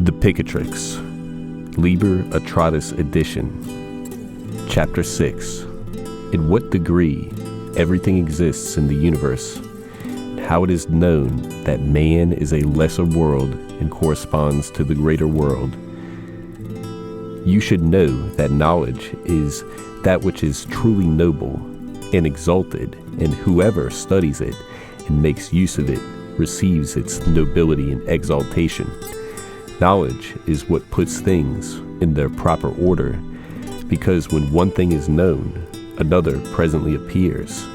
The Picatrix, Liber Atratus Edition, Chapter 6, In what degree everything exists in the universe, and how it is known that man is a lesser world and corresponds to the greater world. You should know that knowledge is that which is truly noble and exalted, and whoever studies it and makes use of it receives its nobility and exaltation. Knowledge is what puts things in their proper order, because when one thing is known, another presently appears.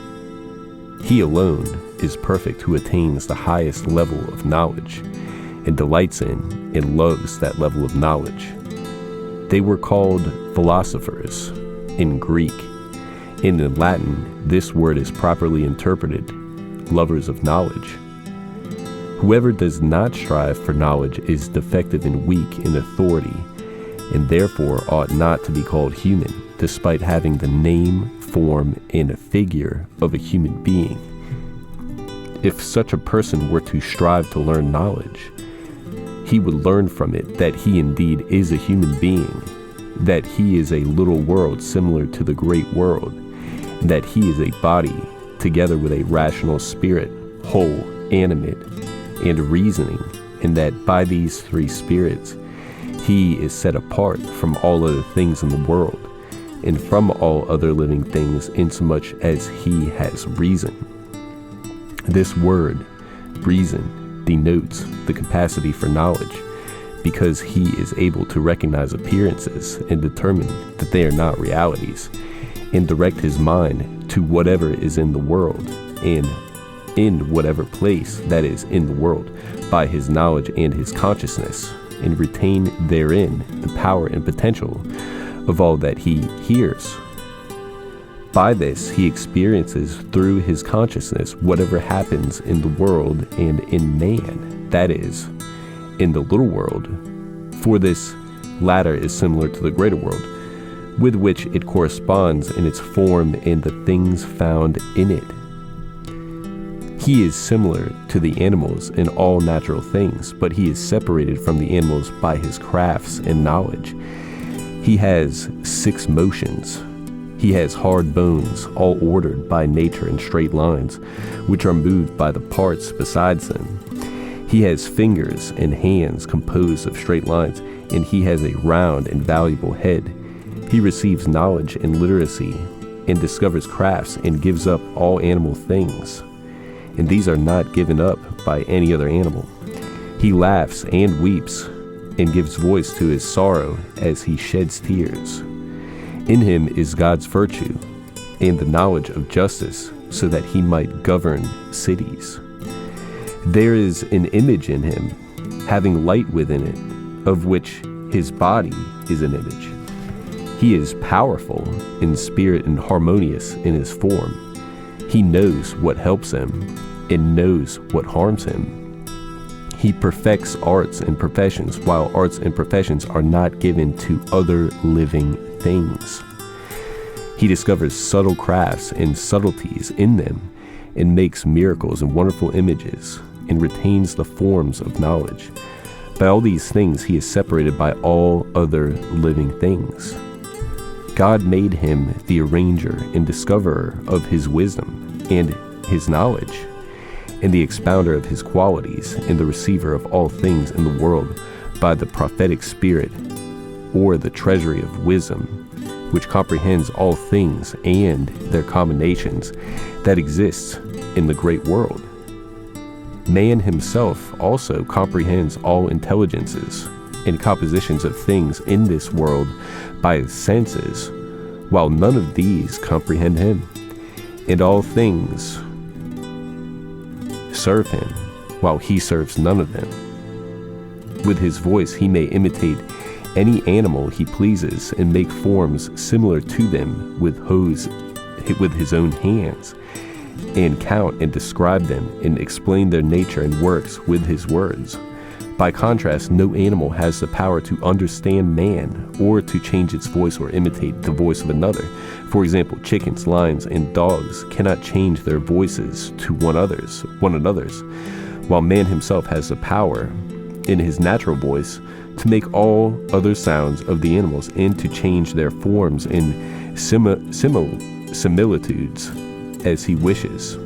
He alone is perfect who attains the highest level of knowledge, and delights in and loves that level of knowledge. They were called philosophers in Greek, and in Latin this word is properly interpreted, lovers of knowledge. Whoever does not strive for knowledge is defective and weak in authority, and therefore ought not to be called human, despite having the name, form, and figure of a human being. If such a person were to strive to learn knowledge, he would learn from it that he indeed is a human being, that he is a little world similar to the great world, and that he is a body together with a rational spirit, whole, animate, and reasoning, and that by these three spirits he is set apart from all other things in the world, and from all other living things insomuch as he has reason. This word, reason, denotes the capacity for knowledge, because he is able to recognize appearances and determine that they are not realities, and direct his mind to whatever is in the world, and in whatever place that is in the world, by his knowledge and his consciousness, and retain therein the power and potential of all that he hears. By this he experiences through his consciousness whatever happens in the world and in man, that is, in the little world, for this latter is similar to the greater world, with which it corresponds in its form and the things found in it. He is similar to the animals in all natural things, but he is separated from the animals by his crafts and knowledge. He has 6 motions. He has hard bones, all ordered by nature in straight lines, which are moved by the parts besides them. He has fingers and hands composed of straight lines, and he has a round and valuable head. He receives knowledge and literacy, and discovers crafts, and gives up all animal things, and these are not given up by any other animal. He laughs and weeps, and gives voice to his sorrow as he sheds tears. In him is God's virtue, and the knowledge of justice, so that he might govern cities. There is an image in him, having light within it, of which his body is an image. He is powerful in spirit and harmonious in his form. He knows what helps him and knows what harms him. He perfects arts and professions, while arts and professions are not given to other living things. He discovers subtle crafts and subtleties in them, and makes miracles and wonderful images, and retains the forms of knowledge. By all these things he is separated by all other living things. God made him the arranger and discoverer of his wisdom and his knowledge, and the expounder of his qualities, and the receiver of all things in the world by the prophetic spirit, or the treasury of wisdom, which comprehends all things and their combinations that exist in the great world. Man himself also comprehends all intelligences and compositions of things in this world by his senses, while none of these comprehend him, and all things serve him, while he serves none of them. With his voice he may imitate any animal he pleases, and make forms similar to them with his own hands, and count and describe them, and explain their nature and works with his words. By contrast, no animal has the power to understand man, or to change its voice or imitate the voice of another. For example, chickens, lions, and dogs cannot change their voices to one another's, while man himself has the power in his natural voice, to make all other sounds of the animals, and to change their forms in similitudes as he wishes.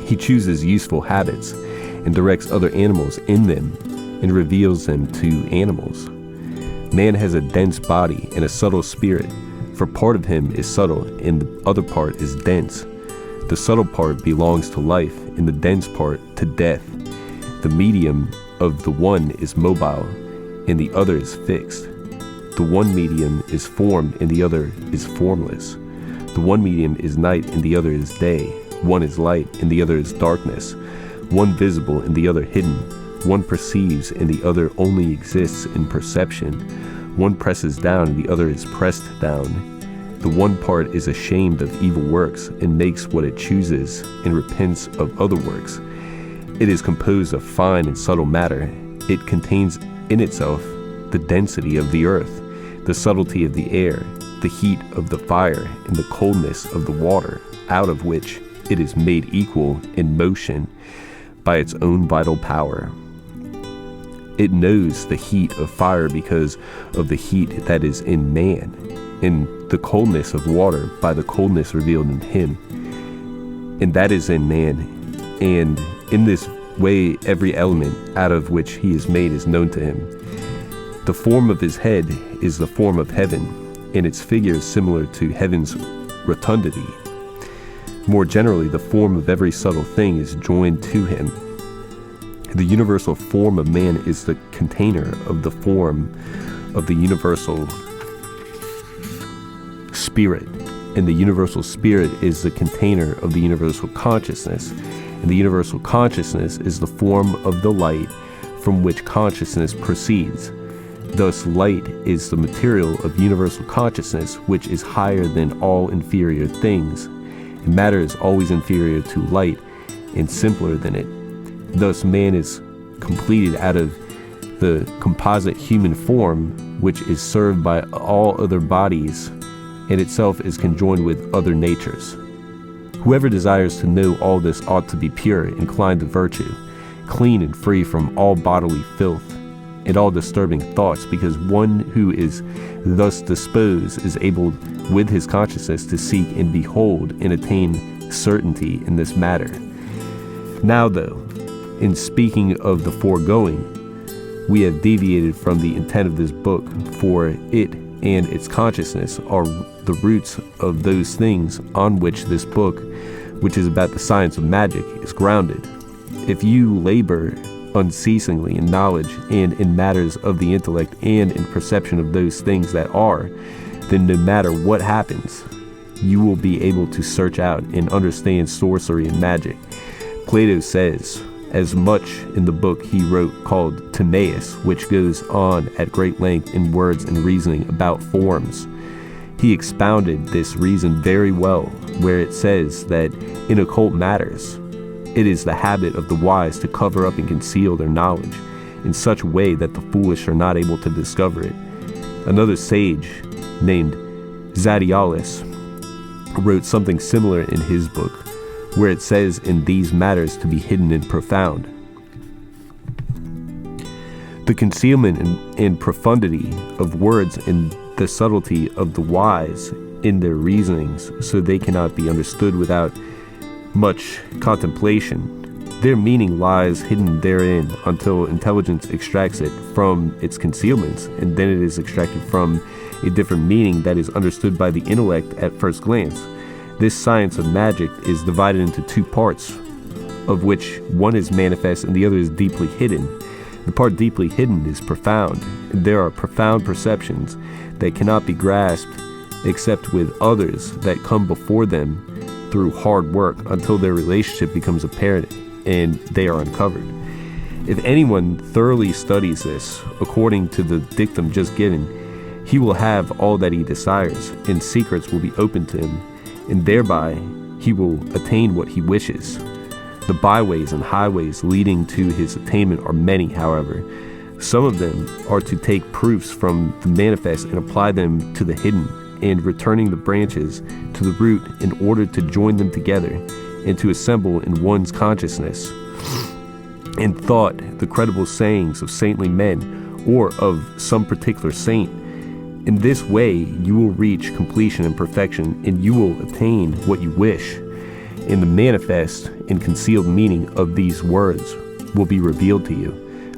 He chooses useful habits and directs other animals in them and reveals them to animals. Man has a dense body and a subtle spirit, for part of him is subtle and the other part is dense. The subtle part belongs to life and the dense part to death. The medium of the one is mobile and the other is fixed. The one medium is formed and the other is formless. The one medium is night and the other is day. One is light and the other is darkness. One visible and the other hidden. One perceives and the other only exists in perception. One presses down and the other is pressed down. The one part is ashamed of evil works and makes what it chooses and repents of other works. It is composed of fine and subtle matter. It contains in itself the density of the earth, the subtlety of the air, the heat of the fire, and the coldness of the water, out of which it is made equal in motion by its own vital power. It knows the heat of fire because of the heat that is in man, and the coldness of water by the coldness revealed in him, and that is in man. And in this way every element out of which he is made is known to him. The form of his head is the form of heaven, and its figure is similar to heaven's rotundity. More generally, the form of every subtle thing is joined to him. The universal form of man is the container of the form of the universal spirit, and the universal spirit is the container of the universal consciousness, and the universal consciousness is the form of the light from which consciousness proceeds. Thus, light is the material of universal consciousness, which is higher than all inferior things, and matter is always inferior to light and simpler than it. Thus, man is completed out of the composite human form, which is served by all other bodies, and itself is conjoined with other natures. Whoever desires to know all this ought to be pure, inclined to virtue, clean and free from all bodily filth and all disturbing thoughts, because one who is thus disposed is able with his consciousness to seek and behold and attain certainty in this matter. Now, though, in speaking of the foregoing, we have deviated from the intent of this book, for it and its consciousness are the roots of those things on which this book, which is about the science of magic, is grounded. If you labor unceasingly in knowledge and in matters of the intellect and in perception of those things that are, then no matter what happens, you will be able to search out and understand sorcery and magic. Plato says as much in the book he wrote called Timaeus, which goes on at great length in words and reasoning about forms. He expounded this reason very well, where it says that in occult matters, it is the habit of the wise to cover up and conceal their knowledge in such a way that the foolish are not able to discover it. Another sage named Zadialis wrote something similar in his book, where it says in these matters to be hidden and profound. The concealment and profundity of words and the subtlety of the wise in their reasonings, so they cannot be understood without much contemplation. Their meaning lies hidden therein until intelligence extracts it from its concealments, and then it is extracted from a different meaning that is understood by the intellect at first glance. This science of magic is divided into two parts, of which one is manifest and the other is deeply hidden. The part deeply hidden is profound, and there are profound perceptions that cannot be grasped except with others that come before them through hard work until their relationship becomes apparent and they are uncovered. If anyone thoroughly studies this, according to the dictum just given, he will have all that he desires, and secrets will be opened to him, and thereby he will attain what he wishes. The byways and highways leading to his attainment are many, however. Some of them are to take proofs from the manifest and apply them to the hidden, and returning the branches to the root in order to join them together and to assemble in one's consciousness. and thought the credible sayings of saintly men or of some particular saint. In this way, you will reach completion and perfection, and you will attain what you wish. And the manifest and concealed meaning of these words will be revealed to you.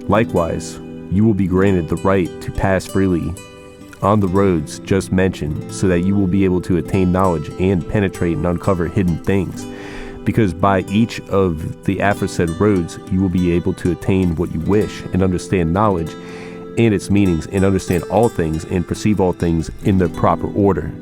Likewise, you will be granted the right to pass freely on the roads just mentioned, so that you will be able to attain knowledge and penetrate and uncover hidden things. Because by each of the aforesaid roads, you will be able to attain what you wish and understand knowledge and its meanings, and understand all things and perceive all things in their proper order.